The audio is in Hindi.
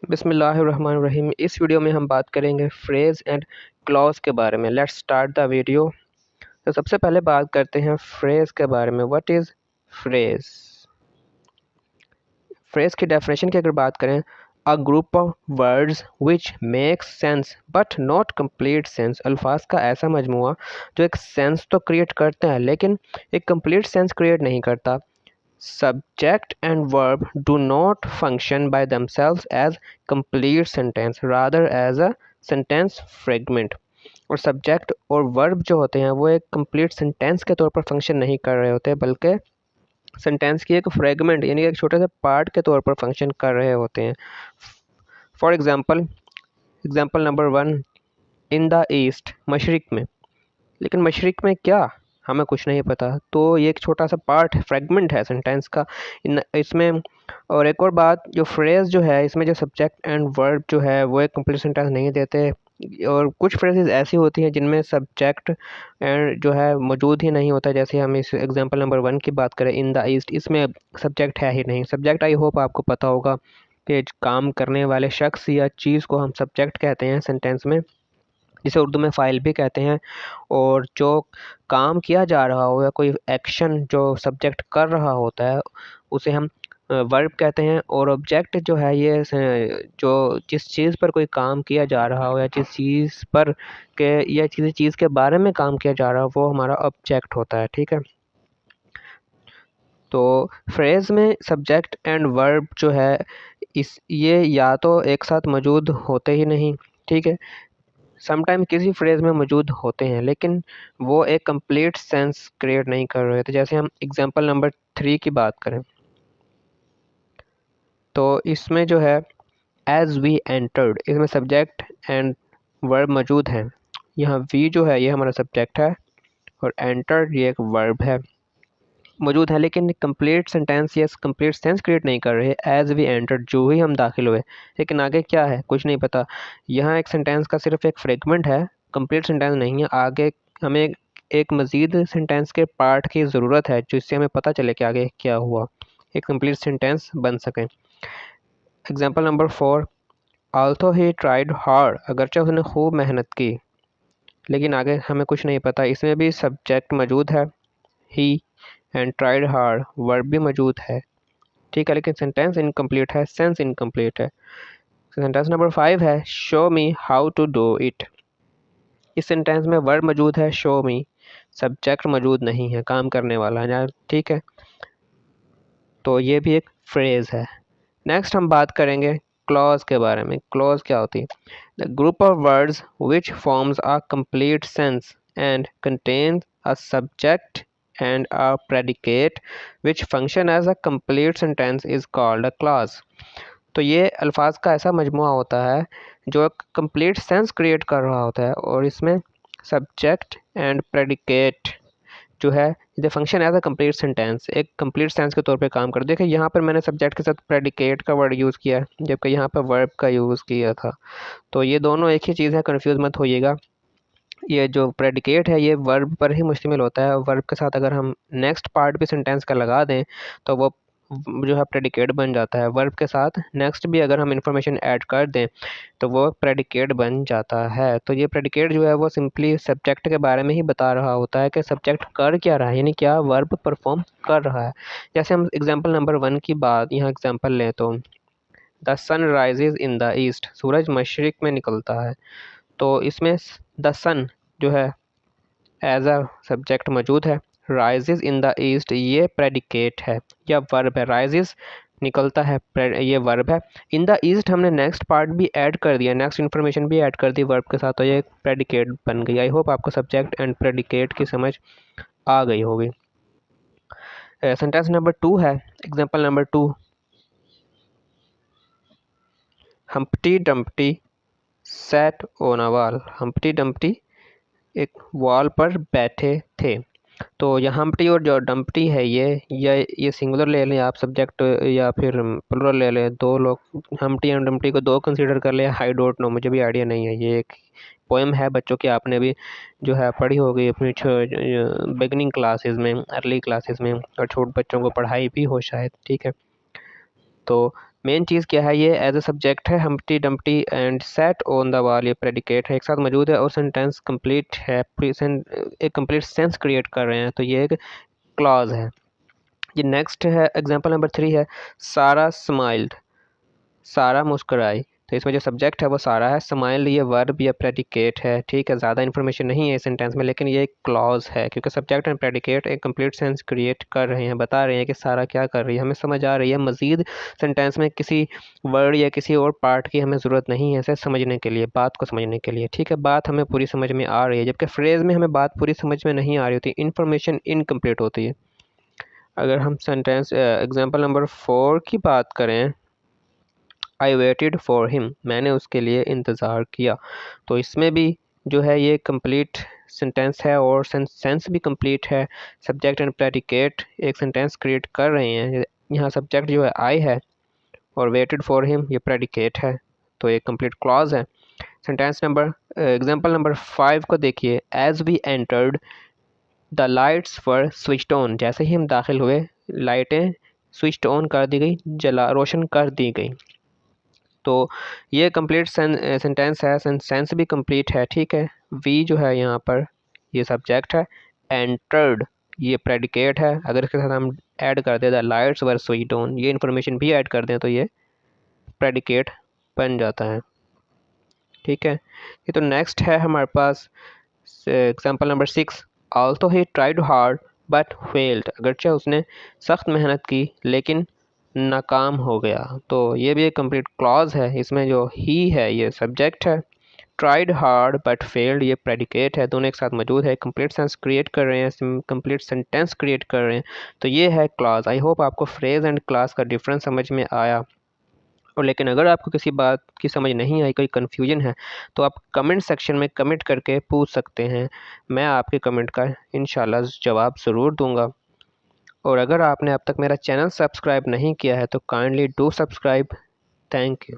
बिस्मिल्लाहिर्रहमानिर्रहीम। इस वीडियो में हम बात करेंगे फ्रेज़ एंड क्लॉज के बारे में। Let's start the video. तो सबसे पहले बात करते हैं फ्रेज़ के बारे में। What is phrase? फ्रेज़ की डेफिनेशन की अगर बात करें, a group of words which make sense but not complete sense. अल्फाज का ऐसा मजमुआ जो एक सेंस तो क्रिएट करते हैं लेकिन एक कंप्लीट सेंस क्रिएट नहीं करता। Subject and verb do not function by themselves as complete sentence, rather as a sentence fragment। और सब्जेक्ट और वर्ब जो होते हैं वो एक कंप्लीट सेंटेंस के तौर पर फंक्शन नहीं कर रहे होते, बल्कि सेंटेंस की एक फ्रेगमेंट यानी एक छोटे से पार्ट के तौर पर फंक्शन कर रहे होते हैं। For example number 1, in the east, मशरिक में। लेकिन मशरिक में क्या, हमें कुछ नहीं पता, तो ये एक छोटा सा पार्ट है, फ्रेगमेंट है सेंटेंस का इसमें। और एक और बात, जो फ्रेज जो है इसमें जो सब्जेक्ट एंड वर्ब जो है वो एक कंप्लीट सेंटेंस नहीं देते। और कुछ फ्रेजेस ऐसी होती हैं जिनमें सब्जेक्ट एंड जो है मौजूद ही नहीं होता। जैसे हम इस एग्जांपल नंबर 1 की बात करें, इन द ईस्ट, इसमें सब्जेक्ट है ही नहीं। सब्जेक्ट आई होप आपको पता होगा कि काम करने वाले शख्स या चीज़ को हम सब्जेक्ट कहते हैं सेंटेंस में, जिसे उर्दू में फ़ाइल भी कहते हैं। और जो काम किया जा रहा हो या कोई एक्शन जो सब्जेक्ट कर रहा होता है उसे हम वर्ब कहते हैं। और ऑब्जेक्ट जो है ये जो जिस चीज़ पर कोई काम किया जा रहा हो या जिस चीज़ पर के या किसी चीज़ के बारे में काम किया जा रहा हो वो हमारा ऑब्जेक्ट होता है। ठीक है, तो फ्रेज़ में सब्जेक्ट एंड वर्ब जो है ये या तो एक साथ मौजूद होते ही नहीं। ठीक है, समटाइम किसी फ्रेज़ में मौजूद होते हैं लेकिन वो एक कंप्लीट सेंस क्रिएट नहीं कर रहे थे। जैसे हम एग्जांपल नंबर 3 की बात करें, तो इसमें जो है एज वी एंटर्ड, इसमें सब्जेक्ट एंड वर्ब मौजूद हैं। यहाँ वी जो है ये हमारा सब्जेक्ट है और एंटर्ड ये एक वर्ब है, मौजूद है, लेकिन कंप्लीट सेंटेंस या कंप्लीट सेंस क्रिएट नहीं कर रहे। एज वी एंटर्ड, जो ही हम दाखिल हुए, लेकिन आगे क्या है कुछ नहीं पता। यहाँ एक सेंटेंस का सिर्फ एक फ्रेगमेंट है, कंप्लीट सेंटेंस नहीं है। आगे हमें एक मज़ीद सेंटेंस के पार्ट की ज़रूरत है जिससे हमें पता चले कि आगे क्या हुआ, एक कंप्लीट सेंटेंस बन सके। Example number 4, although he tried hard, अगरचे उसने खूब मेहनत की, लेकिन आगे हमें कुछ नहीं पता। इसमें भी सब्जेक्ट मौजूद है he and tried hard, verb भी मौजूद है। ठीक है, लेकिन सेंटेंस इनकम्प्लीट है, सेंस इनकम्प्लीट है। सेंटेंस नंबर 5 है, show me how to do it. इस सेंटेंस में वर्ब मौजूद है शो मी, सब्जेक्ट मौजूद नहीं है, काम करने वाला है। ठीक है, तो ये भी एक फ्रेज है। नेक्स्ट हम बात करेंगे क्लॉज के बारे में। क्लॉज क्या होती है? The group of words which forms a complete sense and contains a subject and a predicate which function as a complete sentence is called a clause। तो ये अल्फाज का ऐसा मजमुआ होता है जो एक कंप्लीट सेंस क्रिएट कर रहा होता है और इसमें सब्जेक्ट एंड प्रेडिकेट जो है ये function as a complete sentence, एक कंप्लीट सेंस के तौर पे काम कर। देखिए यहाँ पर मैंने सब्जेक्ट के साथ प्रेडिकेट का वर्ड यूज़ किया है जबकि यहाँ पर वर्ब का यूज़ किया था, तो ये दोनों एक ही चीज़ है, कन्फ्यूज़ मत होइएगा। ये जो प्रेडिकेट है ये वर्ब पर ही मुश्तमिल होता है, वर्ब के साथ अगर हम नेक्स्ट पार्ट भी सेंटेंस का लगा दें तो वो जो है प्रेडिकेट बन जाता है। वर्ब के साथ नेक्स्ट भी अगर हम इंफॉर्मेशन ऐड कर दें तो वो प्रेडिकेट बन जाता है। तो ये प्रेडिकेट जो है वो सिंपली सब्जेक्ट के बारे में ही बता रहा होता है कि सब्जेक्ट कर क्या रहा है, यानी क्या वर्ब परफॉर्म कर रहा है। जैसे हम एग्जाम्पल नंबर 1 की बात यहाँ एग्जाम्पल लें तो the sun rises in the east, सूरज मशरिक में निकलता है। तो इसमें द सन जो है एज अ सब्जेक्ट मौजूद है, राइजेज इन द ईस्ट ये प्रेडिकेट है या वर्ब है। राइजेज निकलता है, ये वर्ब है। इन द ईस्ट हमने नेक्स्ट पार्ट भी ऐड कर दिया, नेक्स्ट इन्फॉर्मेशन भी ऐड कर दी वर्ब के साथ, तो ये प्रेडिकेट बन गई। आई होप आपको सब्जेक्ट एंड प्रेडिकेट की समझ आ गई होगी। सेंटेंस नंबर 2 है, example number 2, Humpty Dumpty sat on a wall. Humpty Dumpty एक वॉल पर बैठे थे। तो यहाँ हम्पटी और जो डम्पटी है ये सिंगुलर ले लें आप, सब्जेक्ट या फिर प्लुरल ले लें। दो लोग, हम्पटी एंड डम्पटी को दो कंसीडर कर लें। आई डोंट नो, मुझे भी आइडिया नहीं है। ये एक पोएम है बच्चों की, आपने भी जो है पढ़ी होगी अपनी बिगनिंग क्लासेस में, अर्ली क्लासेस में, और छोटे बच्चों को पढ़ाई भी हो शायद। ठीक है, तो मेन चीज़ क्या है, ये एज अ सब्जेक्ट है, Humpty Dumpty and set on the wall, ये प्रेडिकेट है, एक साथ मौजूद है और सेंटेंस कंप्लीट है, एक कंप्लीट सेंस क्रिएट कर रहे हैं, तो ये एक क्लॉज है। ये नेक्स्ट है एग्जांपल नंबर 3 है, सारा स्माइल्ड, सारा मुस्कुराई। तो इसमें जो सब्जेक्ट है वो सारा है, स्माइल ये वर्ब या प्रेडिकेट है, ठीक है। ज़्यादा इन्फॉर्मेशन नहीं है इस सेंटेंस में, लेकिन ये एक क्लॉज है क्योंकि सब्जेक्ट एंड प्रेडिकेट एक कंप्लीट सेंस क्रिएट कर रहे हैं, बता रहे हैं कि सारा क्या कर रही है, हमें समझ आ रही है। मज़ीद सेंटेंस में किसी वर्ड या किसी और पार्ट की हमें ज़रूरत नहीं है इसे समझने के लिए, बात को समझने के लिए, ठीक है। बात हमें पूरी समझ में आ रही है, जबकि फ्रेज़ में हमें बात पूरी समझ में नहीं आ रही होती, इन्फॉर्मेशन इनकम्प्लीट होती है। अगर हम सेंटेंस एग्जाम्पल नंबर 4 की बात करें, आई वेटेड फॉर हिम, मैंने उसके लिए इंतज़ार किया, तो इसमें भी जो है ये कंप्लीट सेंटेंस है और सेंस भी कंप्लीट है। सब्जेक्ट एंड प्रेडिकेट एक सेंटेंस क्रिएट कर रहे हैं, यहाँ सब्जेक्ट जो है आई है और वेटेड फॉर हिम ये प्रेडिकेट है, तो एक कंप्लीट क्लॉज है। सेंटेंस नंबर एग्जांपल नंबर 5 को देखिए, as we entered the lights were switched on, जैसे ही हम दाखिल हुए लाइटें स्विच्ड ऑन कर दी गई, रोशन कर दी गई, तो ये कंप्लीट सेंटेंस है, सेंस भी कंप्लीट है, ठीक है। वी जो है यहाँ पर ये सब्जेक्ट है, एंटर्ड ये प्रेडिकेट है, अगर इसके साथ हम ऐड कर दें the lights were switched on, ये इन्फॉर्मेशन भी ऐड कर दें तो ये प्रेडिकेट बन जाता है, ठीक है। ये तो नेक्स्ट है हमारे पास example number 6, also he tried hard but failed, अगरचे उसने सख्त मेहनत की लेकिन नाकाम हो गया, तो ये भी एक कंप्लीट क्लॉज है। इसमें जो ही है ये सब्जेक्ट है, ट्राइड हार्ड बट फेल्ड ये प्रेडिकेट है, दोनों एक साथ मौजूद है, कंप्लीट सेंस क्रिएट कर रहे हैं, कंप्लीट सेंटेंस क्रिएट कर रहे हैं, तो ये है क्लॉज। आई होप आपको फ्रेज एंड क्लॉज का डिफरेंस समझ में आया। और लेकिन अगर आपको किसी बात की समझ नहीं आई, कोई कन्फ्यूजन है, तो आप कमेंट सेक्शन में कमेंट करके पूछ सकते हैं, मैं आपके कमेंट का इंशाल्लाह जवाब ज़रूर दूंगा। और अगर आपने अब तक मेरा चैनल सब्सक्राइब नहीं किया है तो kindly do subscribe. Thank you.